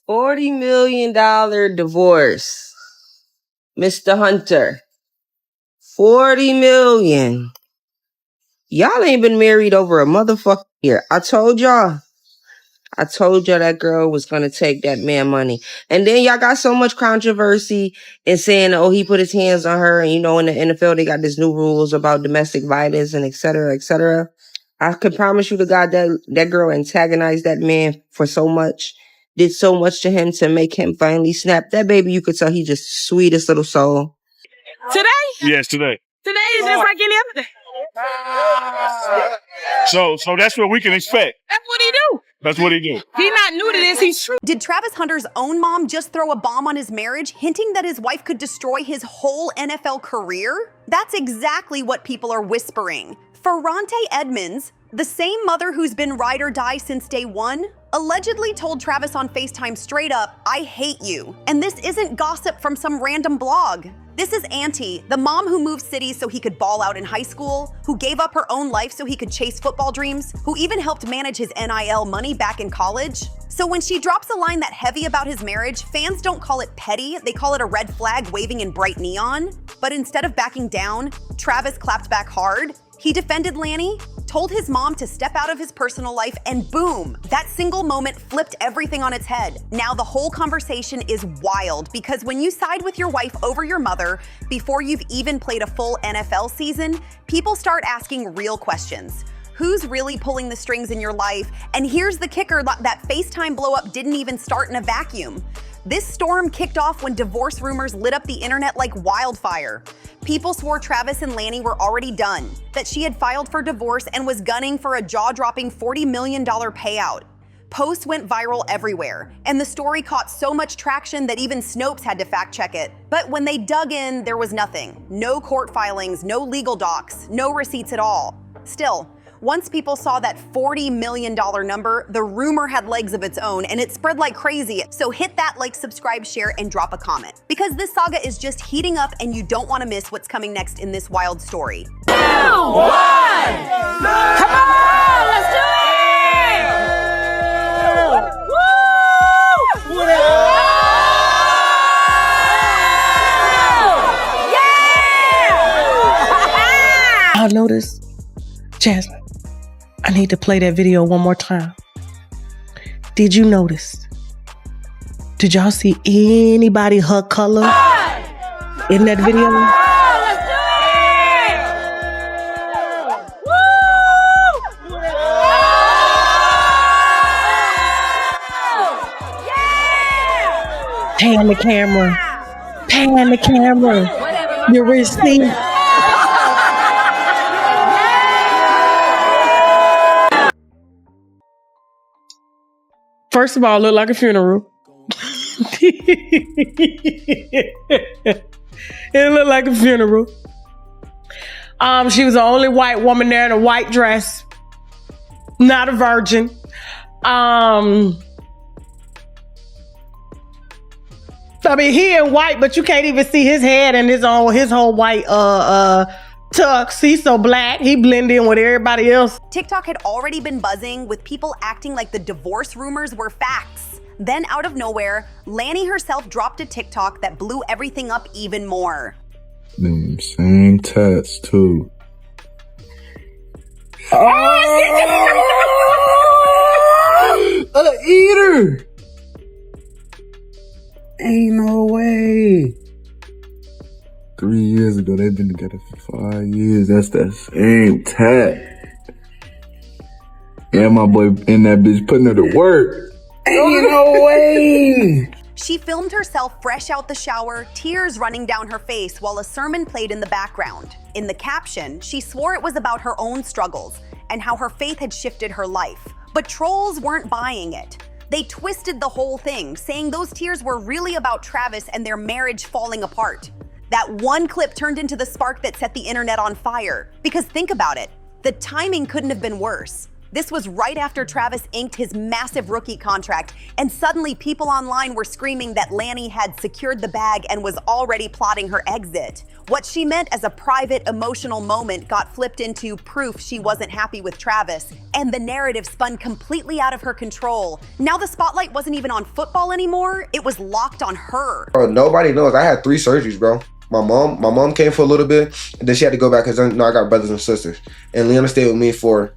$40 million divorce. Mr. Hunter. $40 million. Y'all ain't been married over a motherfucking year. I told y'all that girl was going to take that man money. And then y'all got so much controversy in saying, oh, he put his hands on her. And, in the NFL, they got these new rules about domestic violence and et cetera, et cetera. I can promise you to God that girl antagonized that man for so much, did so much to him to make him finally snap. That baby, you could tell he just sweetest little soul. Today? Yes, today. Today is just like any other day. So that's what we can expect. That's what he do. That's what he do. He not new to this. He's true. Did Travis Hunter's own mom just throw a bomb on his marriage, hinting that his wife could destroy his whole NFL career? That's exactly what people are whispering. Ferrante Edmonds, the same mother who's been ride or die since day one, allegedly told Travis on FaceTime straight up, "I hate you." And this isn't gossip from some random blog. This is Auntie, the mom who moved cities so he could ball out in high school, who gave up her own life so he could chase football dreams, who even helped manage his NIL money back in college. So when she drops a line that heavy about his marriage, fans don't call it petty, they call it a red flag waving in bright neon. But instead of backing down, Travis clapped back hard. He defended Lanny, told his mom to step out of his personal life, and boom, that single moment flipped everything on its head. Now the whole conversation is wild because when you side with your wife over your mother before you've even played a full NFL season, people start asking real questions. Who's really pulling the strings in your life? And here's the kicker, that FaceTime blow-up didn't even start in a vacuum. This storm kicked off when divorce rumors lit up the internet like wildfire. People swore Travis and Lanny were already done, that she had filed for divorce and was gunning for a jaw-dropping $40 million payout. Posts went viral everywhere, and the story caught so much traction that even Snopes had to fact-check it. But when they dug in, there was nothing. No court filings, no legal docs, no receipts at all. Still, once people saw that $40 million number, the rumor had legs of its own and it spread like crazy. So hit that like, subscribe, share, and drop a comment. Because this saga is just heating up and you don't want to miss what's coming next in this wild story. 2, 1! Come on, let's do it! Woo! Yeah! Y'all notice? Jasmine, I need to play that video one more time. Did you notice? Did y'all see anybody her color in that video? Let's do it! Woo! Yeah! Pan the camera. Pan the camera. You receive. First of all, it looked like a funeral. It looked like a funeral. She was the only white woman there in a white dress. Not a virgin. I mean, he in white, but you can't even see his head and his whole white tux. He's so black, he blend in with everybody else. TikTok had already been buzzing with people acting like the divorce rumors were facts. Then out of nowhere, Lanny herself dropped a TikTok that blew everything up even more. Them same tats too. A eater! Ain't no way. 3 years ago, they've been together for 5 years. That's that same tat. Yeah, my boy in that bitch putting her to work. Ain't no way. She filmed herself fresh out the shower, tears running down her face while a sermon played in the background. In the caption, she swore it was about her own struggles and how her faith had shifted her life. But trolls weren't buying it. They twisted the whole thing, saying those tears were really about Travis and their marriage falling apart. That one clip turned into the spark that set the internet on fire. Because think about it, the timing couldn't have been worse. This was right after Travis inked his massive rookie contract, and suddenly people online were screaming that Lanny had secured the bag and was already plotting her exit. What she meant as a private, emotional moment got flipped into proof she wasn't happy with Travis, and the narrative spun completely out of her control. Now the spotlight wasn't even on football anymore, it was locked on her. Bro, nobody knows. I had 3 surgeries, bro. My mom came for a little bit, and then she had to go back because I got brothers and sisters. And Leona stayed with me for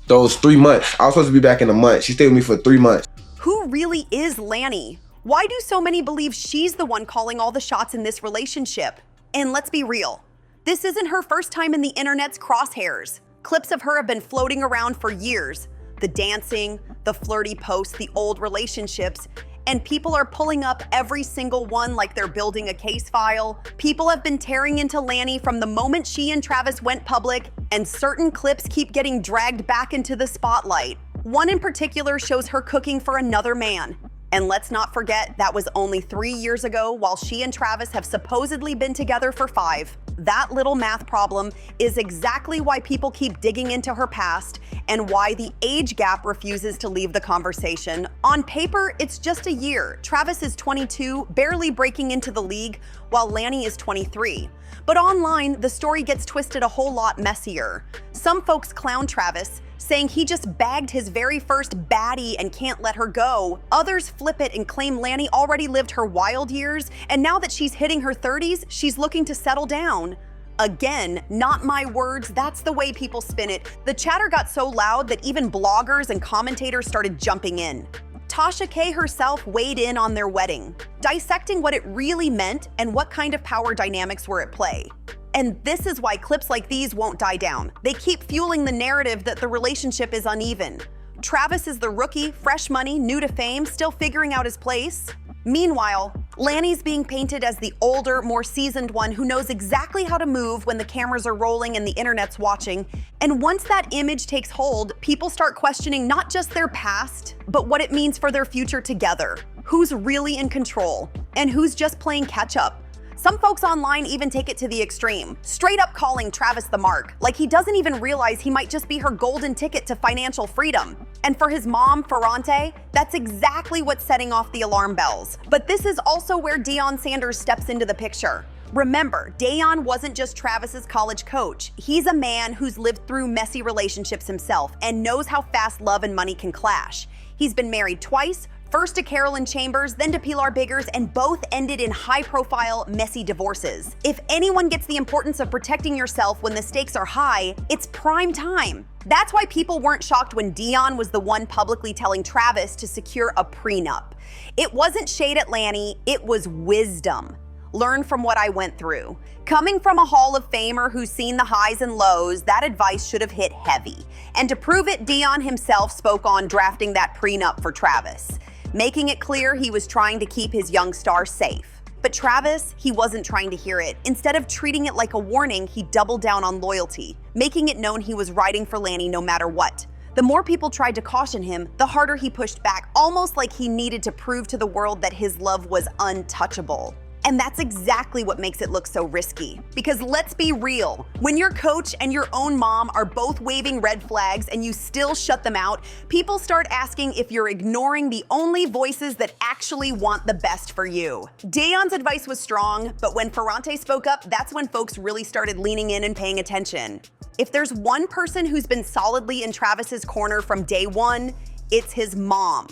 those 3 months. I was supposed to be back in a month. She stayed with me for 3 months. Who really is Lanny? Why do so many believe she's the one calling all the shots in this relationship? And let's be real, this isn't her first time in the internet's crosshairs. Clips of her have been floating around for years. The dancing, the flirty posts, the old relationships, and people are pulling up every single one like they're building a case file. People have been tearing into Lanny from the moment she and Travis went public, and certain clips keep getting dragged back into the spotlight. One in particular shows her cooking for another man. And let's not forget, that was only 3 years ago, while she and Travis have supposedly been together for 5. That little math problem is exactly why people keep digging into her past and why the age gap refuses to leave the conversation. On paper, it's just a year. Travis is 22, barely breaking into the league, while Lanny is 23. But online, the story gets twisted a whole lot messier. Some folks clown Travis, saying he just bagged his very first baddie and can't let her go. Others flip it and claim Lanny already lived her wild years, and now that she's hitting her 30s, she's looking to settle down. Again, not my words, that's the way people spin it. The chatter got so loud that even bloggers and commentators started jumping in. Tasha K herself weighed in on their wedding, dissecting what it really meant and what kind of power dynamics were at play. And this is why clips like these won't die down. They keep fueling the narrative that the relationship is uneven. Travis is the rookie, fresh money, new to fame, still figuring out his place. Meanwhile, Lanny's being painted as the older, more seasoned one who knows exactly how to move when the cameras are rolling and the internet's watching. And once that image takes hold, people start questioning not just their past, but what it means for their future together. Who's really in control? And who's just playing catch up? Some folks online even take it to the extreme, straight up calling Travis the mark, like he doesn't even realize he might just be her golden ticket to financial freedom. And for his mom, Ferrante, that's exactly what's setting off the alarm bells. But this is also where Deion Sanders steps into the picture. Remember, Deion wasn't just Travis's college coach. He's a man who's lived through messy relationships himself and knows how fast love and money can clash. He's been married twice, first to Carolyn Chambers, then to Pilar Biggers, and both ended in high-profile, messy divorces. If anyone gets the importance of protecting yourself when the stakes are high, it's prime time. That's why people weren't shocked when Deion was the one publicly telling Travis to secure a prenup. It wasn't shade at Lanny, it was wisdom. Learn from what I went through. Coming from a Hall of Famer who's seen the highs and lows, that advice should have hit heavy. And to prove it, Deion himself spoke on drafting that prenup for Travis, making it clear he was trying to keep his young star safe. But Travis, he wasn't trying to hear it. Instead of treating it like a warning, he doubled down on loyalty, making it known he was riding for Lanny no matter what. The more people tried to caution him, the harder he pushed back, almost like he needed to prove to the world that his love was untouchable. And that's exactly what makes it look so risky. Because let's be real, when your coach and your own mom are both waving red flags and you still shut them out, people start asking if you're ignoring the only voices that actually want the best for you. Deion's advice was strong, but when Ferrante spoke up, that's when folks really started leaning in and paying attention. If there's one person who's been solidly in Travis's corner from day one, it's his mom,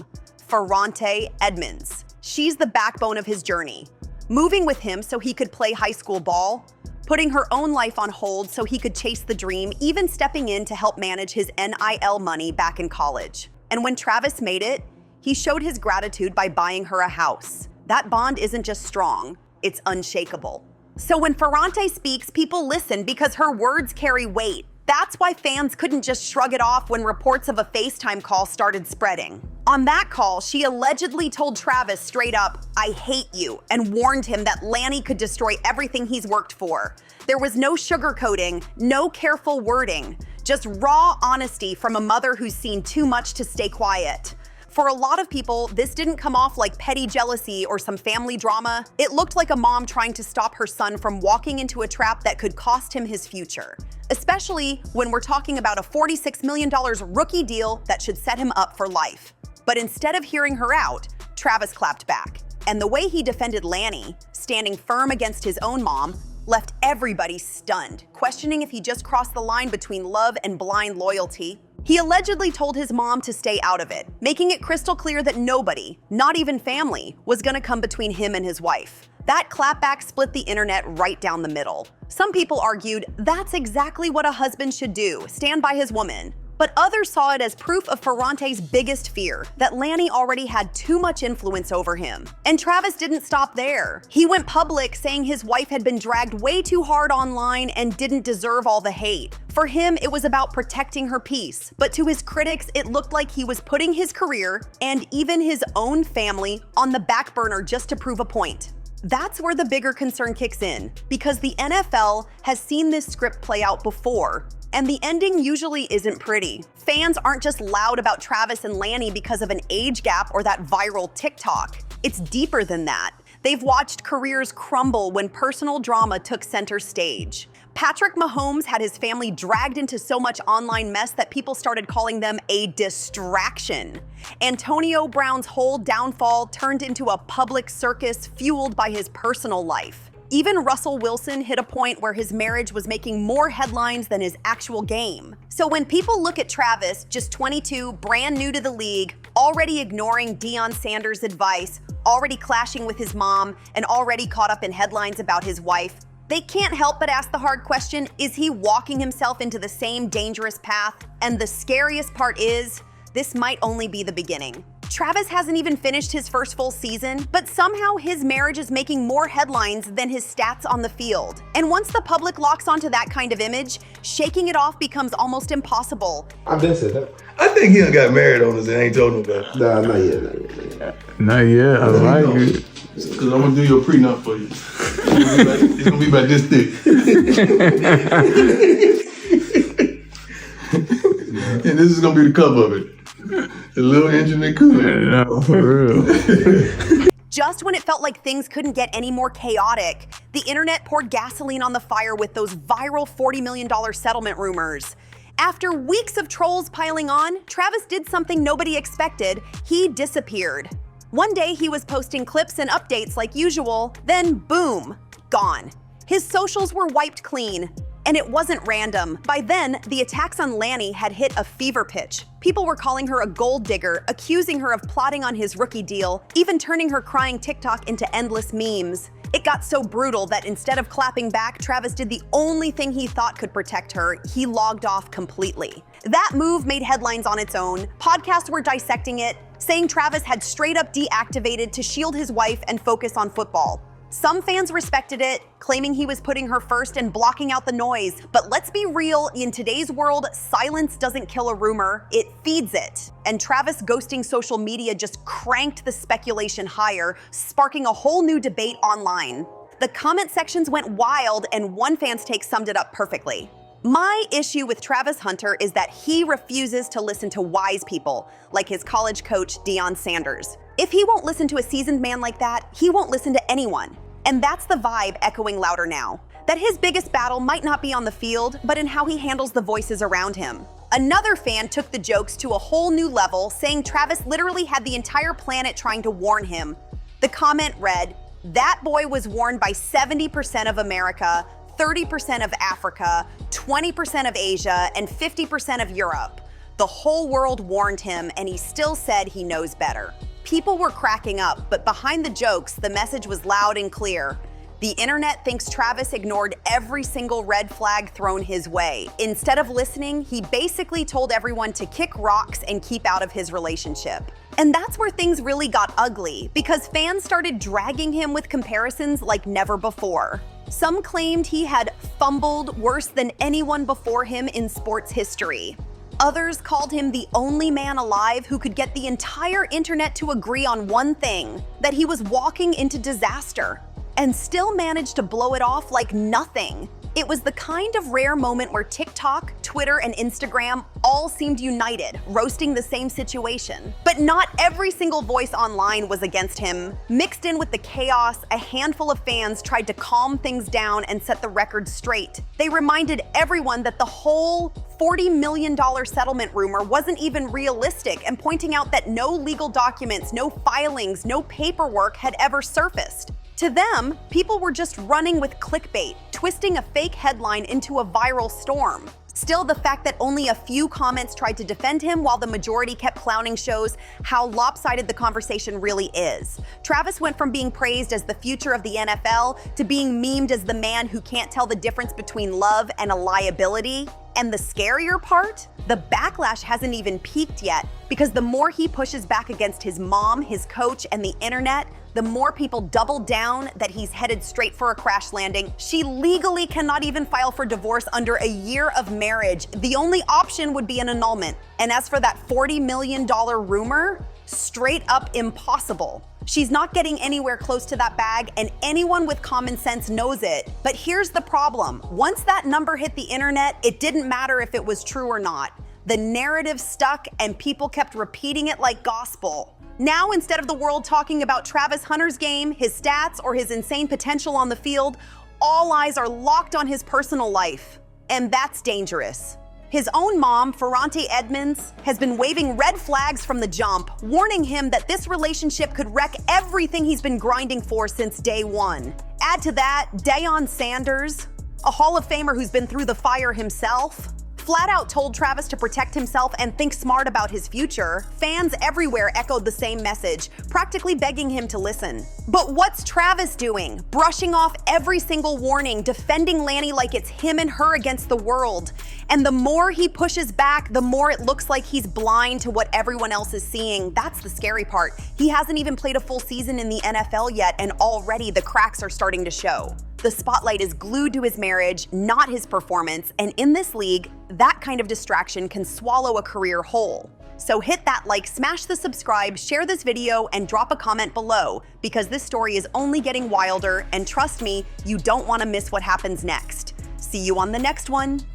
Ferrante Edmonds. She's the backbone of his journey. Moving with him so he could play high school ball, putting her own life on hold so he could chase the dream, even stepping in to help manage his NIL money back in college. And when Travis made it, he showed his gratitude by buying her a house. That bond isn't just strong, it's unshakable. So when Ferrante speaks, people listen because her words carry weight. That's why fans couldn't just shrug it off when reports of a FaceTime call started spreading. On that call, she allegedly told Travis straight up, "I hate you," and warned him that Lanny could destroy everything he's worked for. There was no sugarcoating, no careful wording, just raw honesty from a mother who's seen too much to stay quiet. For a lot of people, this didn't come off like petty jealousy or some family drama. It looked like a mom trying to stop her son from walking into a trap that could cost him his future. Especially when we're talking about a $46 million rookie deal that should set him up for life. But instead of hearing her out, Travis clapped back. And the way he defended Lanny, standing firm against his own mom, left everybody stunned, questioning if he just crossed the line between love and blind loyalty. He allegedly told his mom to stay out of it, making it crystal clear that nobody, not even family, was gonna come between him and his wife. That clapback split the internet right down the middle. Some people argued that's exactly what a husband should do, stand by his woman. But others saw it as proof of Ferrante's biggest fear, that Lanny already had too much influence over him. And Travis didn't stop there. He went public saying his wife had been dragged way too hard online and didn't deserve all the hate. For him, it was about protecting her peace. But to his critics, it looked like he was putting his career and even his own family on the back burner just to prove a point. That's where the bigger concern kicks in, because the NFL has seen this script play out before, and the ending usually isn't pretty. Fans aren't just loud about Travis and Lanny because of an age gap or that viral TikTok. It's deeper than that. They've watched careers crumble when personal drama took center stage. Patrick Mahomes had his family dragged into so much online mess that people started calling them a distraction. Antonio Brown's whole downfall turned into a public circus fueled by his personal life. Even Russell Wilson hit a point where his marriage was making more headlines than his actual game. So when people look at Travis, just 22, brand new to the league, already ignoring Deion Sanders' advice, already clashing with his mom, and already caught up in headlines about his wife, they can't help but ask the hard question, is he walking himself into the same dangerous path? And the scariest part is, this might only be the beginning. Travis hasn't even finished his first full season, but somehow his marriage is making more headlines than his stats on the field. And once the public locks onto that kind of image, shaking it off becomes almost impossible. I've been said that. I think he done got married on us and ain't told nobody. Nah, not yet. Not yet. I like it. Cause I'm gonna do your prenup for you. It's gonna be about this thick. And this is gonna be the cover of it. A little engine and cooler. No, for real. Just when it felt like things couldn't get any more chaotic, the internet poured gasoline on the fire with those viral $40 million settlement rumors. After weeks of trolls piling on, Travis did something nobody expected. He disappeared. One day he was posting clips and updates like usual, then boom, gone. His socials were wiped clean. And it wasn't random. By then, the attacks on Lanny had hit a fever pitch. People were calling her a gold digger, accusing her of plotting on his rookie deal, even turning her crying TikTok into endless memes. It got so brutal that instead of clapping back, Travis did the only thing he thought could protect her. He logged off completely. That move made headlines on its own. Podcasts were dissecting it, saying Travis had straight up deactivated to shield his wife and focus on football. Some fans respected it, claiming he was putting her first and blocking out the noise. But let's be real, in today's world, silence doesn't kill a rumor, it feeds it. And Travis ghosting social media just cranked the speculation higher, sparking a whole new debate online. The comment sections went wild, and one fan's take summed it up perfectly. My issue with Travis Hunter is that he refuses to listen to wise people, like his college coach, Deion Sanders. If he won't listen to a seasoned man like that, he won't listen to anyone. And that's the vibe echoing louder now. That his biggest battle might not be on the field, but in how he handles the voices around him. Another fan took the jokes to a whole new level, saying Travis literally had the entire planet trying to warn him. The comment read, "That boy was warned by 70% of America, 30% of Africa, 20% of Asia, and 50% of Europe. The whole world warned him, and he still said he knows better." People were cracking up, but behind the jokes, the message was loud and clear. The internet thinks Travis ignored every single red flag thrown his way. Instead of listening, he basically told everyone to kick rocks and keep out of his relationship. And that's where things really got ugly, because fans started dragging him with comparisons like never before. Some claimed he had fumbled worse than anyone before him in sports history. Others called him the only man alive who could get the entire internet to agree on one thing, that he was walking into disaster, and still managed to blow it off like nothing. It was the kind of rare moment where TikTok, Twitter, and Instagram all seemed united, roasting the same situation. But not every single voice online was against him. Mixed in with the chaos, a handful of fans tried to calm things down and set the record straight. They reminded everyone that the whole $40 million settlement rumor wasn't even realistic, and pointing out that no legal documents, no filings, no paperwork had ever surfaced. To them, people were just running with clickbait, twisting a fake headline into a viral storm. Still, the fact that only a few comments tried to defend him while the majority kept clowning shows how lopsided the conversation really is. Travis went from being praised as the future of the NFL to being memed as the man who can't tell the difference between love and a liability. And the scarier part? The backlash hasn't even peaked yet, because the more he pushes back against his mom, his coach, and the internet, the more people double down that he's headed straight for a crash landing. She legally cannot even file for divorce under a year of marriage. The only option would be an annulment. And as for that $40 million rumor, straight up impossible. She's not getting anywhere close to that bag, and anyone with common sense knows it. But here's the problem. Once that number hit the internet, it didn't matter if it was true or not. The narrative stuck, and people kept repeating it like gospel. Now, instead of the world talking about Travis Hunter's game, his stats, or his insane potential on the field, all eyes are locked on his personal life. And that's dangerous. His own mom, Ferrante Edmonds, has been waving red flags from the jump, warning him that this relationship could wreck everything he's been grinding for since day one. Add to that, Deion Sanders, a Hall of Famer who's been through the fire himself, flat out told Travis to protect himself and think smart about his future. Fans everywhere echoed the same message, practically begging him to listen. But what's Travis doing? Brushing off every single warning, defending Lanny like it's him and her against the world. And the more he pushes back, the more it looks like he's blind to what everyone else is seeing. That's the scary part. He hasn't even played a full season in the NFL yet, and already the cracks are starting to show. The spotlight is glued to his marriage, not his performance, and in this league, that kind of distraction can swallow a career whole. So hit that like, smash the subscribe, share this video, and drop a comment below, because this story is only getting wilder, and trust me, you don't want to miss what happens next. See you on the next one.